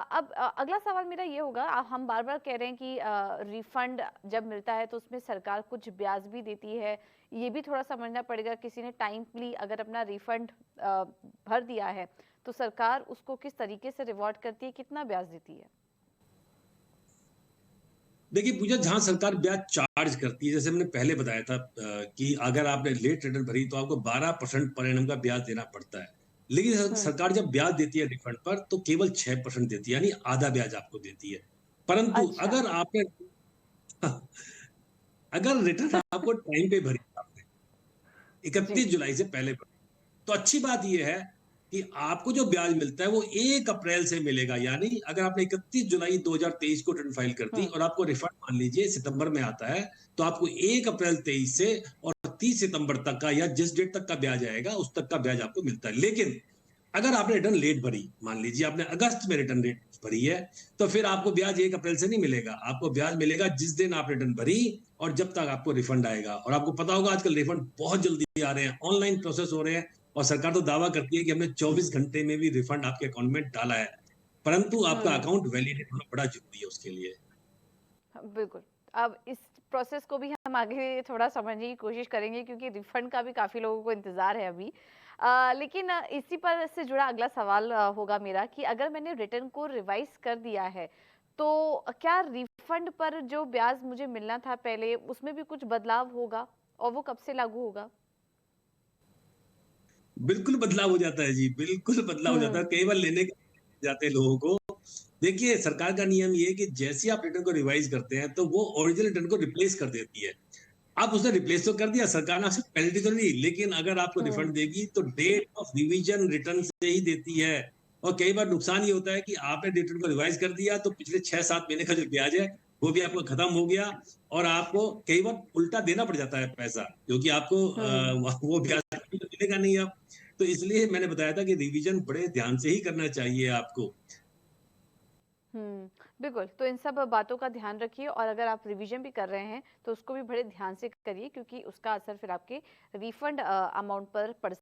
अब अगला सवाल मेरा ये होगा, हम बार-बार कह रहे हैं कि रिफंड जब मिलता है तो उसमें सरकार कुछ ब्याज भी देती है। ये भी थोड़ा समझना पड़ेगा, किसी ने टाइमली अगर अपना रिफंड भर दिया है, तो सरकार उसको किस तरीके से रिवॉर्ड करती है, कितना ब्याज देती है? देखिए पूजा, जहाँ सरकार ब्याज चार्ज करती है, जैसे मैंने पहले बताया था कि अगर आपने लेट रिटर्न भरी तो आपको 12% पर एनम का ब्याज देना पड़ता है। लेकिन हुँ। सरकार जब ब्याज देती है रिफंड पर तो केवल 6% देती है, यानी आधा ब्याज आपको देती है। परंतु अच्छा। अगर आपने अगर रिटर्न आपको टाइम पे भरी आपने जी। 31 जुलाई से पहले भरी, तो अच्छी बात ये है कि आपको जो ब्याज मिलता है वो 1 अप्रैल से मिलेगा। यानी अगर आपने 31 जुलाई 2023 को रिटर्न फाइल कर दी हुँ। और आपको रिफंड मान लीजिए सितंबर में आता है, तो आपको 1 अप्रैल 23 से और 30 सितंबर तक का या जिस डेट तक का ब्याज आएगा उस तक का ब्याज आपको मिलता है। लेकिन अगर आपने रिटर्न लेट भरी, मान लीजिए आपने अगस्त में रिटर्न लेट भरी है, तो फिर आपको ब्याज 1 अप्रैल से नहीं मिलेगा। आपको ब्याज मिलेगा जिस दिन आप रिटर्न भरी और जब तक आपको रिफंड आएगा। और आपको पता होगा आजकल रिफंड बहुत जल्दी आ रहे हैं, ऑनलाइन प्रोसेस हो रहे हैं और सरकार तो दावा करती है कि हमने 24 घंटे में भी रिफंड आपके अकाउंट में डाला है। परंतु आपका हुँ। अकाउंट वैलिडेट होना बड़ा ज़रूरी है उसके लिए। हाँ, बिल्कुल। अब इस प्रोसेस को भी हम आगे थोड़ा समझने की कोशिश करेंगे, क्योंकि रिफंड का भी काफ़ी लोगों को इंतज़ार है अभी। लेकिन इसी पर से जुड़ा अगला सवाल होगा मेरा कि अगर मैंने रिटर्न को रिवाइज़ कर दिया है, तो क्या रिफंड पर जो ब्याज मुझे मिलना था पहले, उसमें भी कुछ बदलाव होगा? और वो कब से लागू होगा? बिल्कुल बदलाव हो जाता है जी, बिल्कुल बदलाव हो जाता है। हुँ। कई बार लेने जाते हैं लोगों को। देखिए, सरकार का नियम ये है कि जैसे ही आप रिटर्न को रिवाइज़ करते हैं, तो वो ओरिजिनल रिटर्न को रिप्लेस कर देती है। आप उसने रिप्लेस तो कर दिया, सरकार ने आपसे पेनल्टी तो नहीं ली, लेकिन अगर आपको हुँ। रिफंड देगी तो डेट ऑफ रिवीजन रिटर्न से ही देती है। और कई बार नुकसान ये होता है कि आपने रिटर्न को रिवाइज़ कर दिया, तो पिछले 6-7 महीने का जो ब्याज है, वो भी आपका खत्म हो गया और आपको कई बार उल्टा देना पड़ जाता है पैसा, क्योंकि आपको हुँ। वो ब्याज तो मिलेगा नहीं अब। तो इसलिए मैंने बताया था कि रिवीजन बड़े ध्यान से ही करना चाहिए आपको। हुँ, बिल्कुल। तो इन सब बातों का ध्यान रखिए, और अगर आप रिवीज़न भी कर रहे हैं, तो उसको भी बड़े ध्यान से करिए, क्योंकि उसका असर फिर आपके रिफंड अमाउंट पर पड़